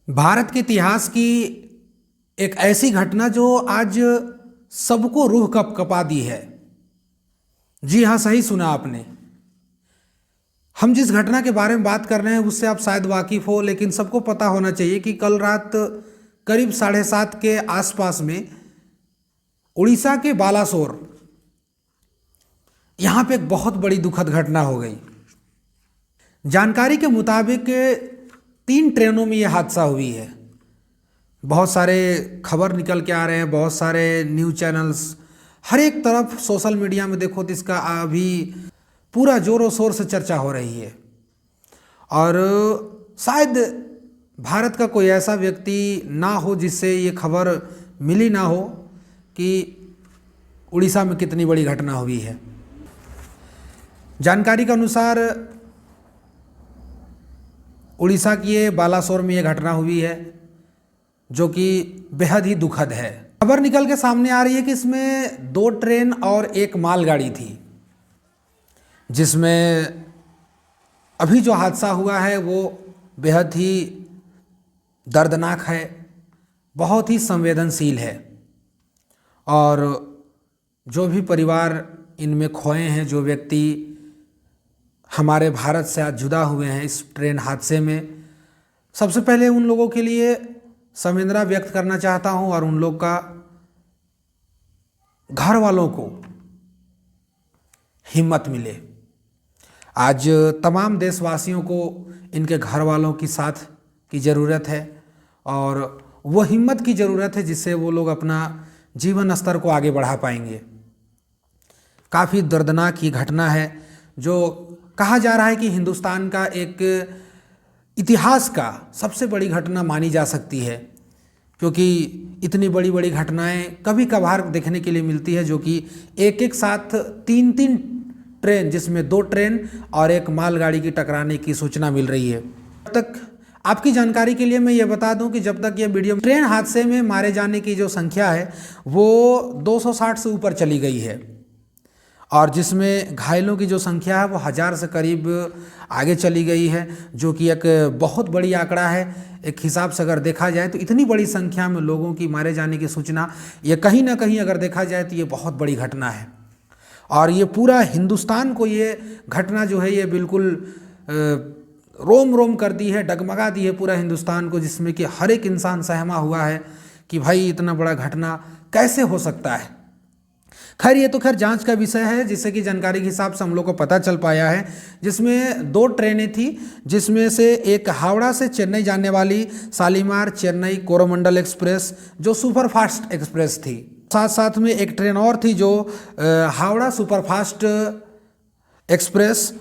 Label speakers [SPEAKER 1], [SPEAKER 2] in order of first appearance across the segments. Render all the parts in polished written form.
[SPEAKER 1] भारत के इतिहास की एक ऐसी घटना जो आज सबको रूह कपकपा दी है। जी हाँ, सही सुना आपने। हम जिस घटना के बारे में बात कर रहे हैं उससे आप शायद वाकिफ हो, लेकिन सबको पता होना चाहिए कि कल रात करीब 7:30 के आसपास में उड़ीसा के बालासोर यहाँ पे एक बहुत बड़ी दुखद घटना हो गई। जानकारी के मुताबिक 3 ट्रेनों में ये हादसा हुई है। बहुत सारे खबर निकल के आ रहे हैं, बहुत सारे न्यूज़ चैनल्स, हर एक तरफ सोशल मीडिया में देखो तो इसका अभी पूरा जोरों शोर से चर्चा हो रही है। और शायद भारत का कोई ऐसा व्यक्ति ना हो जिससे ये खबर मिली ना हो कि उड़ीसा में कितनी बड़ी घटना हुई है। जानकारी के अनुसार उड़ीसा की ये बालासोर में ये घटना हुई है जो कि बेहद ही दुखद है। खबर निकल के सामने आ रही है कि इसमें 2 ट्रेन और 1 मालगाड़ी थी, जिसमें अभी जो हादसा हुआ है वो बेहद ही दर्दनाक है, बहुत ही संवेदनशील है। और जो भी परिवार इनमें खोए हैं, जो व्यक्ति हमारे भारत से आज जुदा हुए हैं इस ट्रेन हादसे में, सबसे पहले उन लोगों के लिए संवेदना व्यक्त करना चाहता हूं और उन लोग का घर वालों को हिम्मत मिले। आज तमाम देशवासियों को इनके घर वालों की साथ की ज़रूरत है और वो हिम्मत की ज़रूरत है जिससे वो लोग अपना जीवन स्तर को आगे बढ़ा पाएंगे। काफ़ी दर्दनाक ये घटना है जो कहा जा रहा है कि हिंदुस्तान का एक इतिहास का सबसे बड़ी घटना मानी जा सकती है, क्योंकि इतनी बड़ी बड़ी घटनाएं कभी कभार देखने के लिए मिलती है जो कि एक साथ 3 ट्रेन, जिसमें 2 ट्रेन और 1 मालगाड़ी की टकराने की सूचना मिल रही है। अब तक आपकी जानकारी के लिए मैं ये बता दूं कि जब तक ये वीडियो, ट्रेन हादसे में मारे जाने की जो संख्या है वो 260 से ऊपर चली गई है और जिसमें घायलों की जो संख्या है वो 1000 से करीब आगे चली गई है, जो कि एक बहुत बड़ी आंकड़ा है। एक हिसाब से अगर देखा जाए तो इतनी बड़ी संख्या में लोगों की मारे जाने की सूचना, ये कहीं ना कहीं अगर देखा जाए तो ये बहुत बड़ी घटना है। और ये पूरा हिंदुस्तान को ये घटना जो है ये बिल्कुल रोम रोम कर दी है, डगमगा दी है पूरा हिंदुस्तान को, जिसमें कि हर एक इंसान सहमा हुआ है कि भाई इतना बड़ा घटना कैसे हो सकता है। खैर ये तो जांच का विषय है, जिससे कि जानकारी के हिसाब से हम लोग को पता चल पाया है, जिसमें 2 ट्रेनें थी, जिसमें से एक हावड़ा से चेन्नई जाने वाली शालीमार चेन्नई कोरोमंडल एक्सप्रेस जो सुपरफास्ट एक्सप्रेस थी। साथ साथ में एक ट्रेन और थी जो हावड़ा सुपरफास्ट एक्सप्रेस,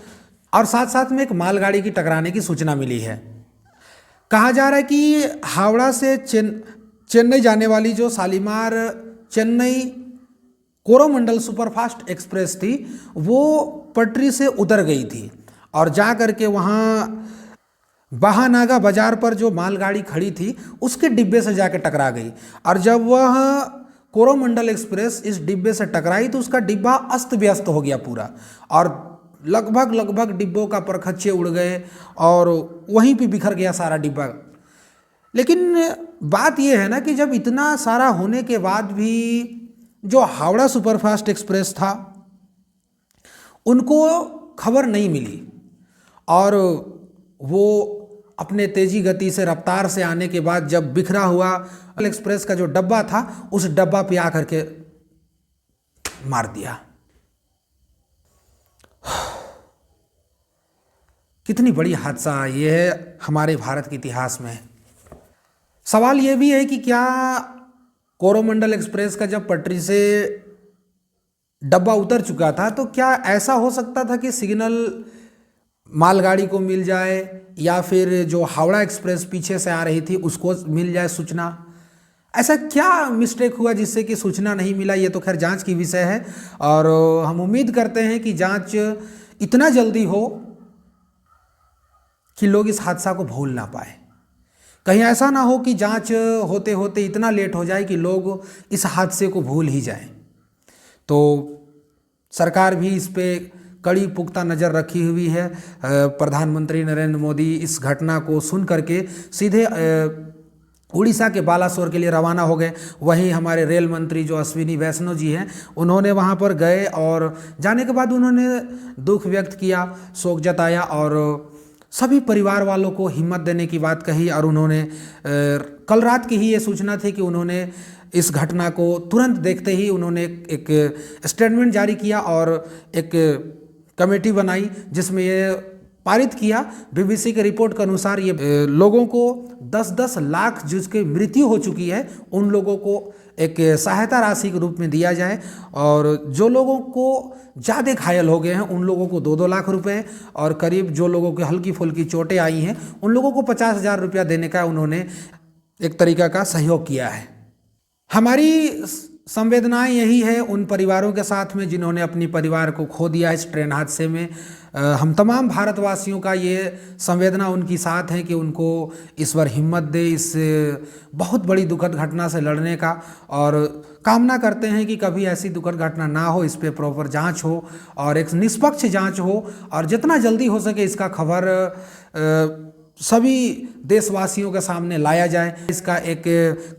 [SPEAKER 1] और साथ साथ में एक मालगाड़ी की टकराने की सूचना मिली है। कहा जा रहा है कि हावड़ा से चेन्नई जाने वाली जो शालीमार चेन्नई कोरोमंडल सुपरफास्ट एक्सप्रेस थी वो पटरी से उतर गई थी और जा करके वहाँ बहानागा बाजार पर जो मालगाड़ी खड़ी थी उसके डिब्बे से जाकर टकरा गई। और जब वह कोरोमंडल एक्सप्रेस इस डिब्बे से टकराई तो उसका डिब्बा अस्त व्यस्त हो गया पूरा, और लगभग डिब्बों का परखच्चे उड़ गए और वहीं पे बिखर गया सारा डिब्बा। लेकिन बात यह है ना कि जब इतना सारा होने के बाद भी जो हावड़ा सुपरफास्ट एक्सप्रेस था उनको खबर नहीं मिली, और वो अपने तेजी गति से रफ्तार से आने के बाद जब बिखरा हुआ एक्सप्रेस का जो डब्बा था उस डब्बा पे आकर के मार दिया। कितनी बड़ी हादसा ये है हमारे भारत के इतिहास में। सवाल ये भी है कि क्या कोरोमंडल एक्सप्रेस का जब पटरी से डब्बा उतर चुका था तो क्या ऐसा हो सकता था कि सिग्नल मालगाड़ी को मिल जाए या फिर जो हावड़ा एक्सप्रेस पीछे से आ रही थी उसको मिल जाए सूचना? ऐसा क्या मिस्टेक हुआ जिससे कि सूचना नहीं मिला? ये तो खैर जांच की विषय है और हम उम्मीद करते हैं कि जांच इतना जल्दी हो कि लोग इस हादसा को भूल ना पाए। कहीं ऐसा ना हो कि जांच होते होते इतना लेट हो जाए कि लोग इस हादसे को भूल ही जाएं। तो सरकार भी इस पे कड़ी पुख्ता नज़र रखी हुई है। प्रधानमंत्री नरेंद्र मोदी इस घटना को सुन करके सीधे उड़ीसा के बालासोर के लिए रवाना हो गए। वहीं हमारे रेल मंत्री जो अश्विनी वैष्णव जी हैं, उन्होंने वहाँ पर गए और जाने के बाद उन्होंने दुख व्यक्त किया, शोक जताया और सभी परिवार वालों को हिम्मत देने की बात कही। और उन्होंने कल रात की ही ये सूचना थी कि उन्होंने इस घटना को तुरंत देखते ही उन्होंने एक स्टेटमेंट जारी किया और एक कमेटी बनाई जिसमें ये पारित किया। बीबीसी के रिपोर्ट के अनुसार ये लोगों को 10-10 लाख जिसकी मृत्यु हो चुकी है उन लोगों को एक सहायता राशि के रूप में दिया जाए, और जो लोगों को ज़्यादा घायल हो गए हैं उन लोगों को 2-2 लाख रुपए, और करीब जो लोगों को हल्की फुल्की चोटें आई हैं उन लोगों को 50,000 रुपया देने का उन्होंने एक तरीका का सहयोग किया है। हमारी संवेदनाएं यही है उन परिवारों के साथ में जिन्होंने अपनी परिवार को खो दिया इस ट्रेन हादसे में। हम तमाम भारतवासियों का ये संवेदना उनकी साथ है कि उनको ईश्वर हिम्मत दे इस बहुत बड़ी दुखद घटना से लड़ने का, और कामना करते हैं कि कभी ऐसी दुखद घटना ना हो, इस पे प्रॉपर जांच हो और एक निष्पक्ष जांच हो, और जितना जल्दी हो सके इसका खबर सभी देशवासियों के सामने लाया जाए। इसका एक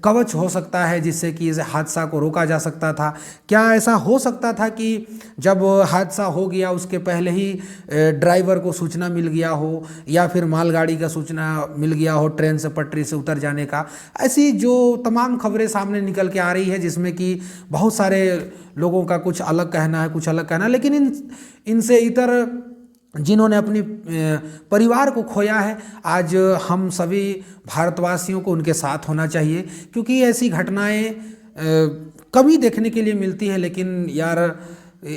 [SPEAKER 1] कवच हो सकता है जिससे कि इस हादसा को रोका जा सकता था। क्या ऐसा हो सकता था कि जब हादसा हो गया उसके पहले ही ड्राइवर को सूचना मिल गया हो, या फिर मालगाड़ी का सूचना मिल गया हो ट्रेन से पटरी से उतर जाने का? ऐसी जो तमाम खबरें सामने निकल के आ रही है जिसमें कि बहुत सारे लोगों का कुछ अलग कहना है, कुछ अलग कहना है, लेकिन इनसे इतर जिन्होंने अपने परिवार को खोया है, आज हम सभी भारतवासियों को उनके साथ होना चाहिए, क्योंकि ऐसी घटनाएं कम ही देखने के लिए मिलती है। लेकिन यार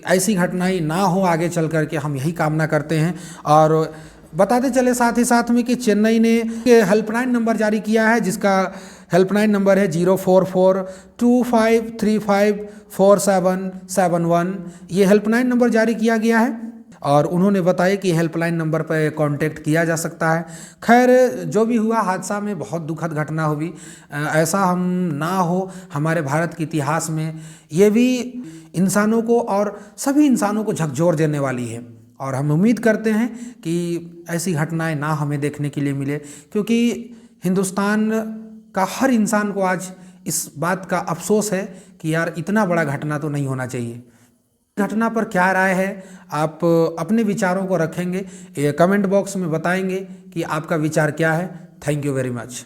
[SPEAKER 1] ऐसी घटनाएं ना हो आगे चल कर के, हम यही कामना करते हैं। और बताते चले साथ ही साथ में कि चेन्नई ने हेल्पलाइन नंबर जारी किया है, जिसका हेल्पलाइन नंबर है 04425354771। ये हेल्पलाइन नंबर जारी किया गया है और उन्होंने बताया कि हेल्पलाइन नंबर पर कांटेक्ट किया जा सकता है। खैर, जो भी हुआ हादसा में बहुत दुखद घटना हुई, ऐसा हम ना हो हमारे भारत के इतिहास में। ये भी इंसानों को और सभी इंसानों को झकझोर देने वाली है, और हम उम्मीद करते हैं कि ऐसी घटनाएं ना हमें देखने के लिए मिले, क्योंकि हिंदुस्तान का हर इंसान को आज इस बात का अफसोस है कि यार इतना बड़ा घटना तो नहीं होना चाहिए। घटना पर क्या राय है, आप अपने विचारों को रखेंगे, कमेंट बॉक्स में बताएंगे कि आपका विचार क्या है। Thank you very much.